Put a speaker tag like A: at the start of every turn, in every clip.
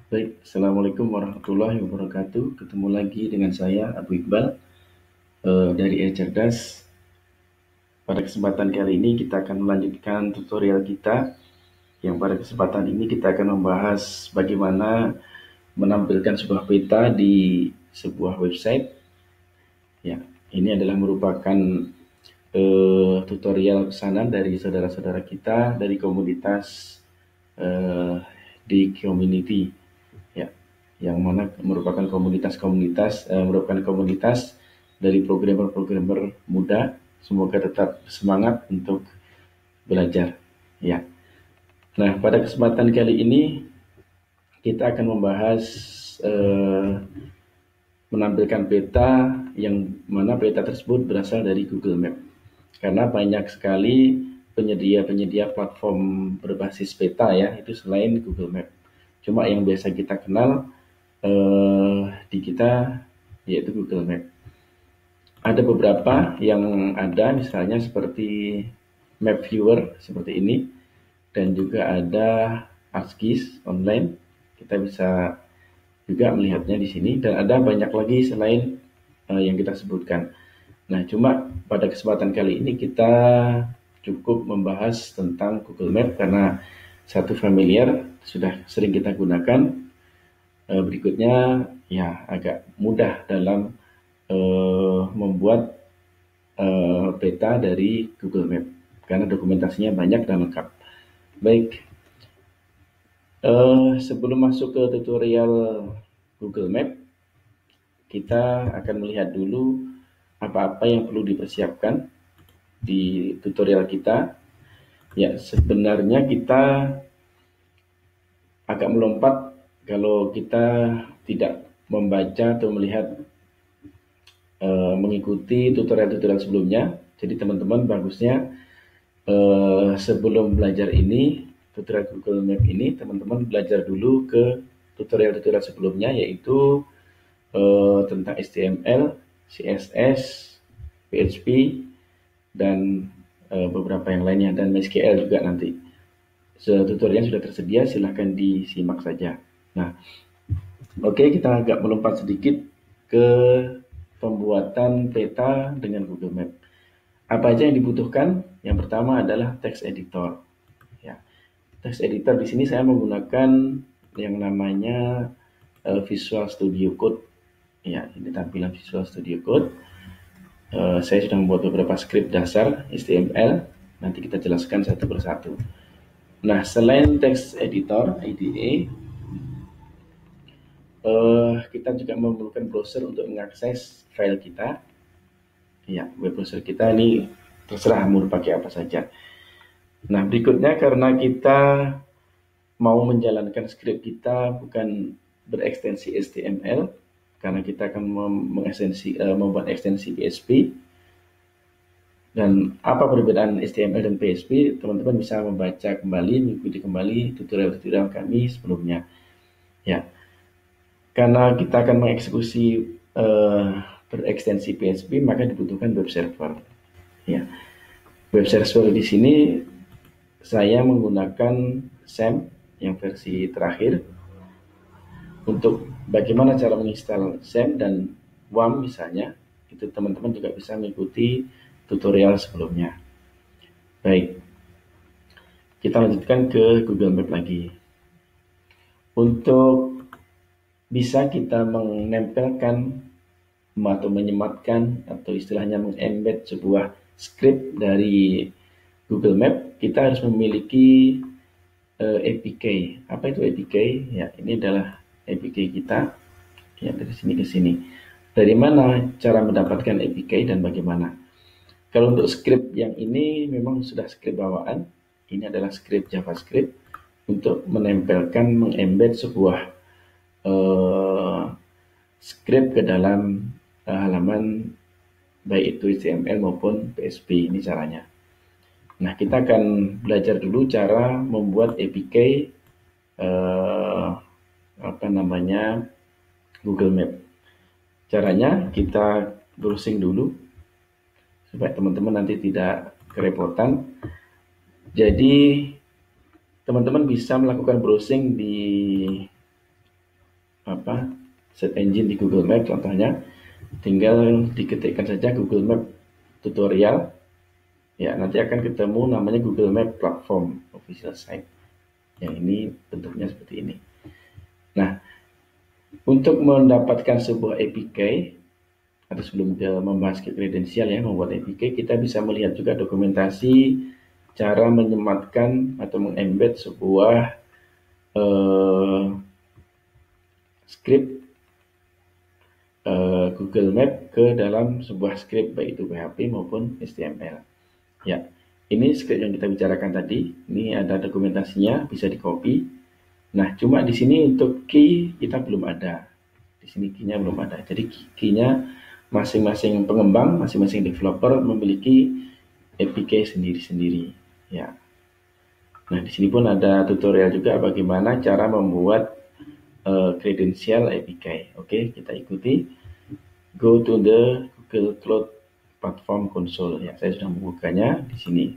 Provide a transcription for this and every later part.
A: Baik, Assalamualaikum warahmatullahi wabarakatuh. Ketemu lagi dengan saya, Abu Iqbal, dari Cerdas. Pada kesempatan kali ini kita akan melanjutkan tutorial kita, yang pada kesempatan ini kita akan membahas bagaimana menampilkan sebuah peta di sebuah website. Ya, ini adalah merupakan tutorial pesanan dari saudara-saudara kita dari komunitas eh, di community. Ya, yang mana merupakan komunitas dari programmer-programmer muda. Semoga tetap semangat untuk belajar. Ya. Nah, pada kesempatan kali ini kita akan membahas eh, menampilkan peta yang mana peta tersebut berasal dari Google Map. Karena banyak sekali penyedia-penyedia platform berbasis peta ya, itu selain Google Map. Cuma yang biasa kita kenal di kita yaitu Google Map. Ada beberapa yang ada misalnya seperti Map Viewer seperti ini, dan juga ada ArcGIS online. Kita bisa juga melihatnya di sini, dan ada banyak lagi selain yang kita sebutkan. Nah, cuma pada kesempatan kali ini kita cukup membahas tentang Google Map karena satu familiar sudah sering kita gunakan. Berikutnya ya agak mudah dalam membuat peta dari Google Map karena dokumentasinya banyak dan lengkap. Baik, sebelum masuk ke tutorial Google Map, kita akan melihat dulu apa-apa yang perlu dipersiapkan di tutorial kita. Ya, sebenarnya kita agak melompat kalau kita tidak membaca atau melihat mengikuti tutorial-tutorial sebelumnya. Jadi teman-teman bagusnya sebelum belajar ini, tutorial Google Map ini, teman-teman belajar dulu ke tutorial-tutorial sebelumnya, yaitu tentang HTML, CSS, PHP, dan beberapa yang lainnya, dan MySQL juga nanti. Tutorialnya sudah tersedia, silahkan disimak saja. Nah, oke, kita agak melompat sedikit ke pembuatan peta dengan Google Map. Apa aja yang dibutuhkan? Yang pertama adalah text editor. Ya, text editor di sini saya menggunakan yang namanya Visual Studio Code. Ya, ini tampilan Visual Studio Code. Saya sudah membuat beberapa script dasar HTML. Nanti kita jelaskan satu persatu. Nah, selain text editor IDE, kita juga memerlukan browser untuk mengakses file kita. Ya, web browser kita ini terserah mau pakai apa saja. Nah, berikutnya karena kita mau menjalankan script kita bukan berekstensi HTML, karena kita akan membuat ekstensi PHP. Dan apa perbedaan HTML dan PHP? Teman-teman bisa membaca kembali, mengikuti kembali tutorial-tutorial kami sebelumnya. Ya, karena kita akan mengeksekusi berekstensi PHP, maka dibutuhkan web server. Ya, web server di sini saya menggunakan SAM yang versi terakhir. Untuk bagaimana cara menginstal SAM dan WAM misalnya, itu teman-teman juga bisa mengikuti tutorial sebelumnya. Baik, kita lanjutkan ke Google Map lagi. Untuk bisa kita menempelkan atau menyematkan atau istilahnya mengembed sebuah script dari Google Map, kita harus memiliki APK. Apa itu APK? Ya, ini adalah APK kita. Ya, dari sini ke sini. Dari mana cara mendapatkan APK dan bagaimana? Kalau untuk script yang ini memang sudah script bawaan. Ini adalah script JavaScript untuk menempelkan, mengembed sebuah script ke dalam halaman baik itu HTML maupun PHP. Ini caranya. Nah, kita akan belajar dulu cara membuat APK Google Map. Caranya kita browsing dulu supaya teman-teman nanti tidak kerepotan. Jadi teman-teman bisa melakukan browsing di search engine di Google Map contohnya, tinggal diketikkan saja Google Map tutorial, ya nanti akan ketemu namanya Google Map Platform Official Site. Yang ini bentuknya seperti ini. Nah, untuk mendapatkan sebuah APK, atau sebelum kita membahas kredensial ya, membuat APK, kita bisa melihat juga dokumentasi cara menyematkan atau mengembed sebuah script Google Map ke dalam sebuah script, baik itu PHP maupun HTML. Ya, ini script yang kita bicarakan tadi. Ini ada dokumentasinya, bisa di copy. Nah, cuma di sini untuk key kita belum ada. Di sini key-nya belum ada. Jadi key-nya masing-masing pengembang, masing-masing developer memiliki APK sendiri-sendiri. Ya. Nah, di sini pun ada tutorial juga bagaimana cara membuat kredensial APK. Oke, kita ikuti. Go to the Google Cloud Platform Console. Ya, saya sudah membukanya di sini.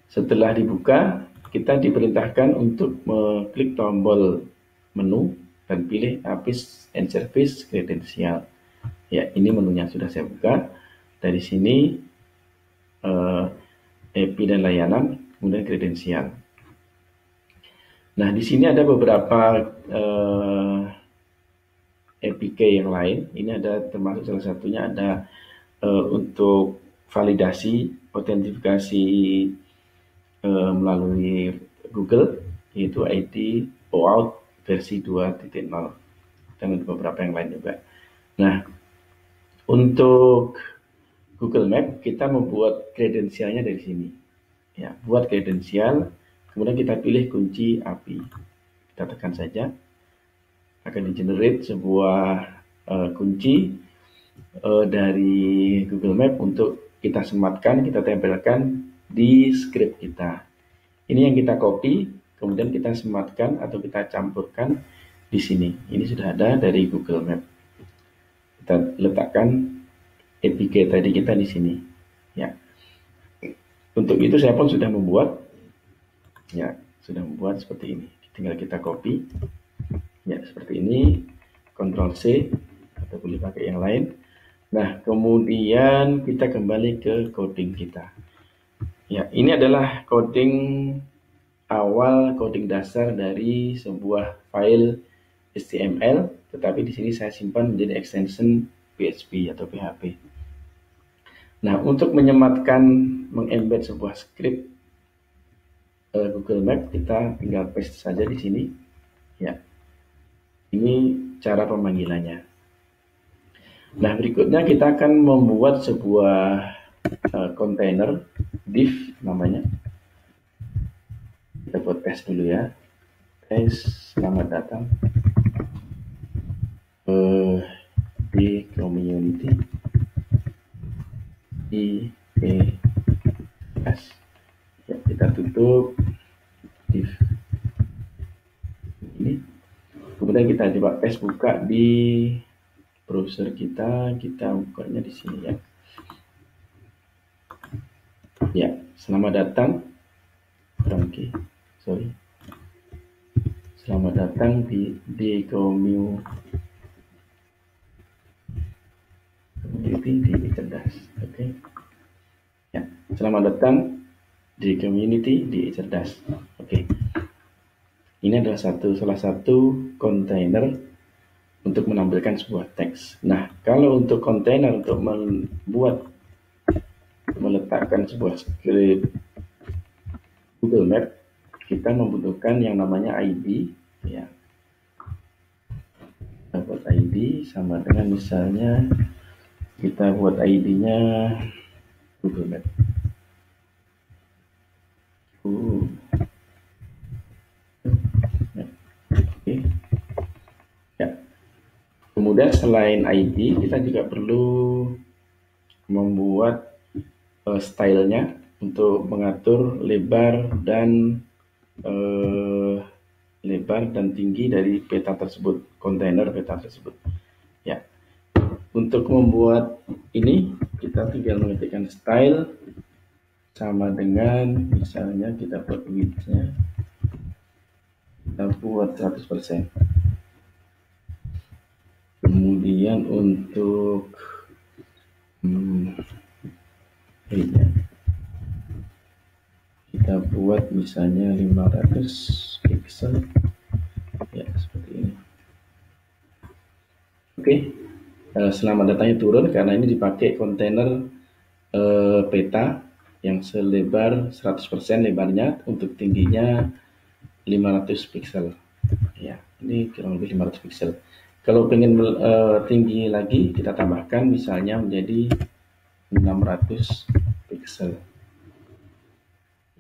A: Setelah dibuka, kita diperintahkan untuk mengklik tombol menu dan pilih APIs and Service Kredensial. Ya, ini menunya sudah saya buka. Dari sini API dan layanan, kemudian kredensial. Nah, di sini ada beberapa APK yang lain. Ini ada termasuk salah satunya ada untuk validasi, autentifikasi melalui Google, yaitu ID OAuth versi 2.0 dan beberapa yang lain juga. Nah, untuk Google Map kita membuat kredensialnya dari sini. Ya, buat kredensial, kemudian kita pilih kunci API. Kita tekan saja, akan di-generate sebuah kunci dari Google Map untuk kita sematkan, kita tempelkan di script kita. Ini yang kita copy, kemudian kita sematkan atau kita campurkan di sini. Ini sudah ada dari Google Map. Kita letakkan APK tadi kita di sini. Ya. Untuk itu saya pun sudah membuat. Ya, sudah membuat seperti ini. Tinggal kita copy. Ya, seperti ini. Ctrl C atau boleh pakai yang lain. Nah, kemudian kita kembali ke coding kita. Ya, ini adalah coding awal, coding dasar dari sebuah file HTML, tetapi di sini saya simpan menjadi extension PHP atau PHP. Nah, untuk menyematkan, mengembed sebuah script Google Map, kita tinggal paste saja di sini. Ya, ini cara pemanggilannya. Nah, berikutnya kita akan membuat sebuah container div namanya. Kita buat test dulu ya. Test, selamat datang di community IPS. Ya, kita tutup div ini. Kemudian kita coba paste buka di browser kita bukanya di sini ya. Ya, selamat datang. Oke, sorry. Selamat datang di community di cerdas. Oke. Ya, selamat datang di community di cerdas. Oke. Ini adalah salah satu kontainer untuk menampilkan sebuah teks. Nah, kalau untuk kontainer untuk meletakkan sebuah script Google Map, kita membutuhkan yang namanya ID. Ya, kita buat ID sama dengan misalnya kita buat ID-nya Google Map. Oke. Ya. Kemudian selain ID, kita juga perlu membuat stylenya untuk mengatur lebar dan tinggi dari peta tersebut, kontainer peta tersebut. Ya, untuk membuat ini kita tinggal mengetikkan style sama dengan misalnya kita buat width-nya, kita buat 100%. Kemudian untuk area kita buat misalnya 500 pixel ya, seperti ini. Oke, selamat datangnya turun karena ini dipakai kontainer peta yang selebar 100% lebarnya, untuk tingginya 500 pixel ya, ini kurang lebih 500 pixel. Kalau pengen tinggi lagi, kita tambahkan misalnya menjadi 600 pixel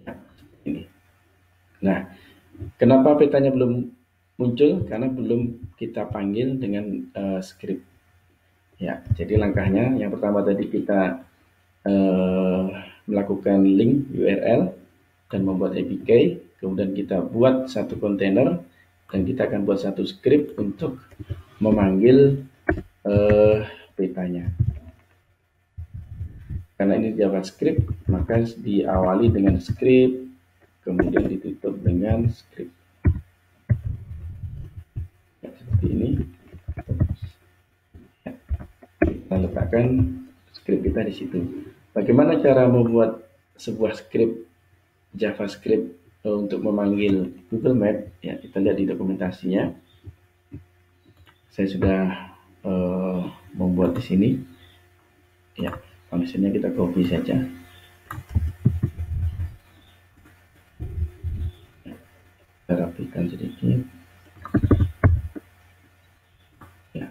A: ya, ini. Nah, kenapa petanya belum muncul? Karena belum kita panggil dengan script ya. Jadi langkahnya yang pertama tadi kita melakukan link URL dan membuat APK, kemudian kita buat satu kontainer dan kita akan buat satu script untuk memanggil petanya. Karena ini JavaScript, maka diawali dengan script, kemudian ditutup dengan script ya, seperti ini. Ya, kita letakkan script kita di situ. Bagaimana cara membuat sebuah script JavaScript untuk memanggil Google Map? Ya, kita lihat di dokumentasinya. Saya sudah membuat di sini. Ya, fungsinya kita copy saja. Kita rapikan sedikit. Ya.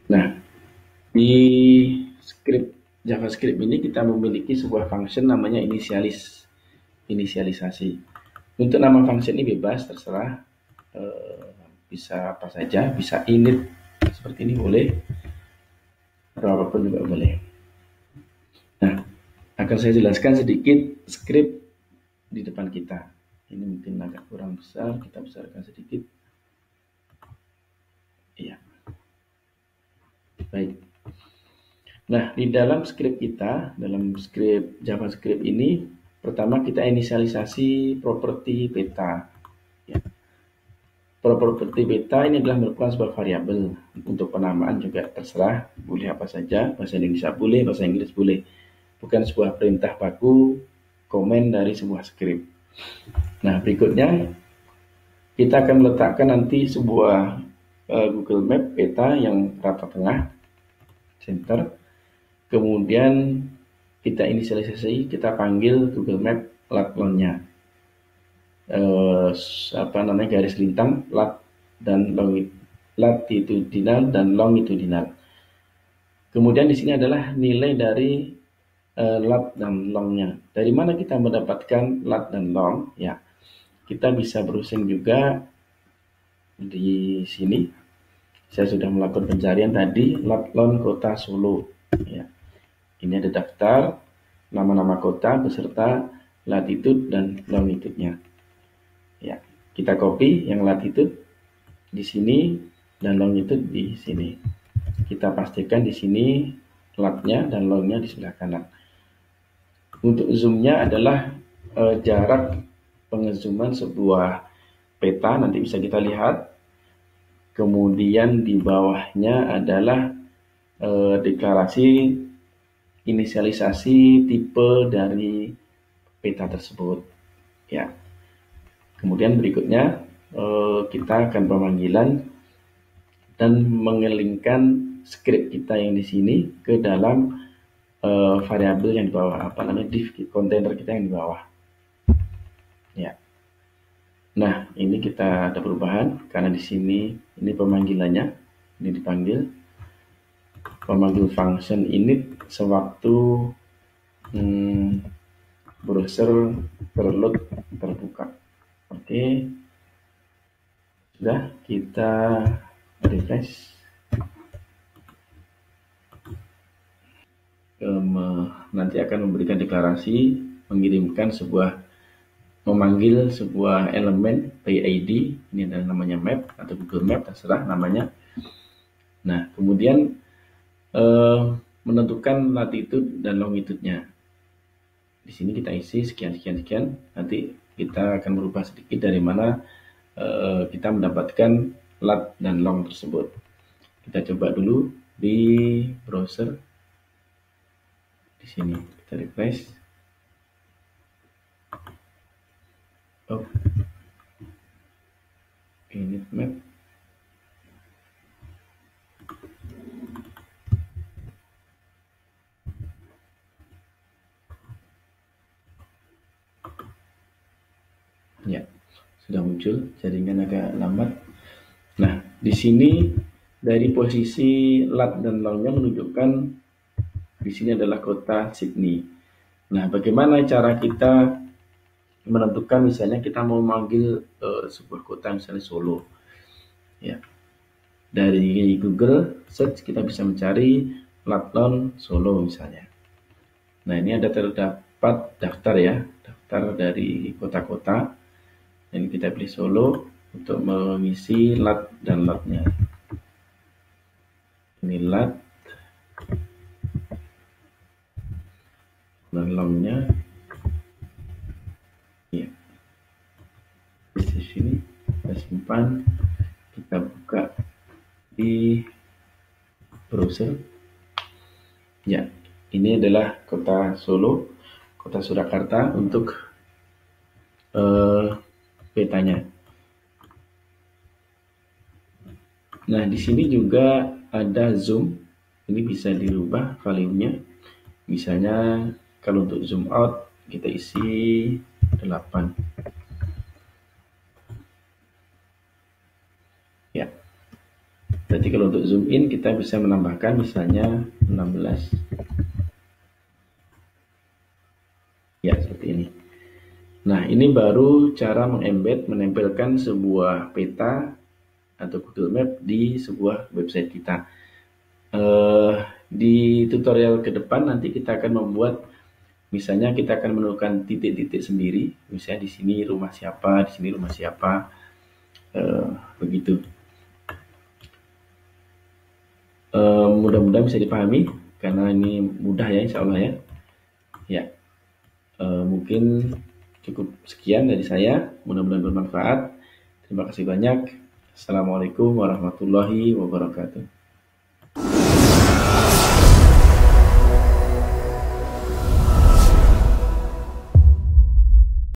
A: Nah, di script JavaScript ini kita memiliki sebuah function namanya inisialisasi. Untuk nama function ini bebas, terserah, bisa apa saja, bisa init seperti ini boleh, atau apapun juga boleh. Nah, akan saya jelaskan sedikit script di depan kita. Ini mungkin agak kurang besar, kita besarkan sedikit. Iya. Baik. Nah, di dalam script kita, dalam script JavaScript ini, pertama kita inisialisasi properti peta. Ya. Properti peta ini adalah merupakan sebuah variabel. Untuk penamaan juga terserah, boleh apa saja, bahasa Indonesia boleh, bahasa Inggris boleh. Bukan sebuah perintah baku, komen dari sebuah script. Nah, berikutnya kita akan meletakkan nanti sebuah Google Map peta yang rata tengah, center. Kemudian kita inisialisasi, kita panggil Google Map lat-long-nya, garis lintang lat dan latitudinal dan longitudinal. Kemudian di sini adalah nilai dari lat dan long-nya. Dari mana kita mendapatkan lat dan long? Ya, kita bisa browsing juga di sini. Saya sudah melakukan pencarian tadi, lat long kota Solo. Ya. Ini ada daftar nama-nama kota beserta latitude dan longitude-nya. Ya, kita copy yang latitude di sini dan longitude di sini. Kita pastikan di sini latnya dan longnya di sebelah kanan. Untuk zoomnya adalah jarak pengezooman sebuah peta, nanti bisa kita lihat. Kemudian di bawahnya adalah deklarasi inisialisasi tipe dari peta tersebut. Ya. Kemudian berikutnya kita akan pemanggilan dan mengelingkan script kita yang di sini ke dalam variabel yang di bawah, div kontainer kita yang di bawah. Ya. Nah, ini kita ada perubahan karena di sini ini pemanggilannya, ini dipanggil pemanggil function init sewaktu browser terload terbuka. Oke, sudah, kita refresh. Nanti akan memberikan deklarasi mengirimkan memanggil sebuah elemen by ID, ini adalah namanya map atau Google Map, terserah namanya. Nah, kemudian menentukan latitude dan longitude-nya. Di sini kita isi sekian. Nanti kita akan merubah sedikit dari mana kita mendapatkan lat dan long tersebut. Kita coba dulu di browser. Di sini kita refresh. Oh, ini map. Ya, sudah muncul, jaringan agak lambat. Nah, di sini dari posisi lat dan longnya menunjukkan di sini adalah kota Sydney. Nah, bagaimana cara kita menentukan misalnya kita mau manggil sebuah kota misalnya Solo? Ya, dari Google Search kita bisa mencari Latlon Solo misalnya. Nah, ini ada terdapat daftar ya, daftar dari kota-kota. Dan kita pilih Solo untuk mengisi lat dan lotnya. Ini lat dan longnya. Ya. Di sini kita simpan, kita buka di browser. Ya, ini adalah kota Solo, kota Surakarta untuk petanya. Nah, di sini juga ada zoom. Ini bisa dirubah value-nya. Misalnya kalau untuk zoom out kita isi 8. Ya. Berarti kalau untuk zoom in kita bisa menambahkan misalnya 16. Ya, seperti ini. Nah, ini baru cara menempelkan sebuah peta atau Google Map di sebuah website kita. Di tutorial ke depan nanti kita akan membuat, misalnya kita akan menentukan titik-titik sendiri, misalnya di sini rumah siapa, di sini rumah siapa, begitu. Mudah-mudahan bisa dipahami karena ini mudah ya, insya Allah ya. Ya, mungkin cukup sekian dari saya, mudah-mudahan bermanfaat. Terima kasih banyak. Assalamualaikum warahmatullahi wabarakatuh.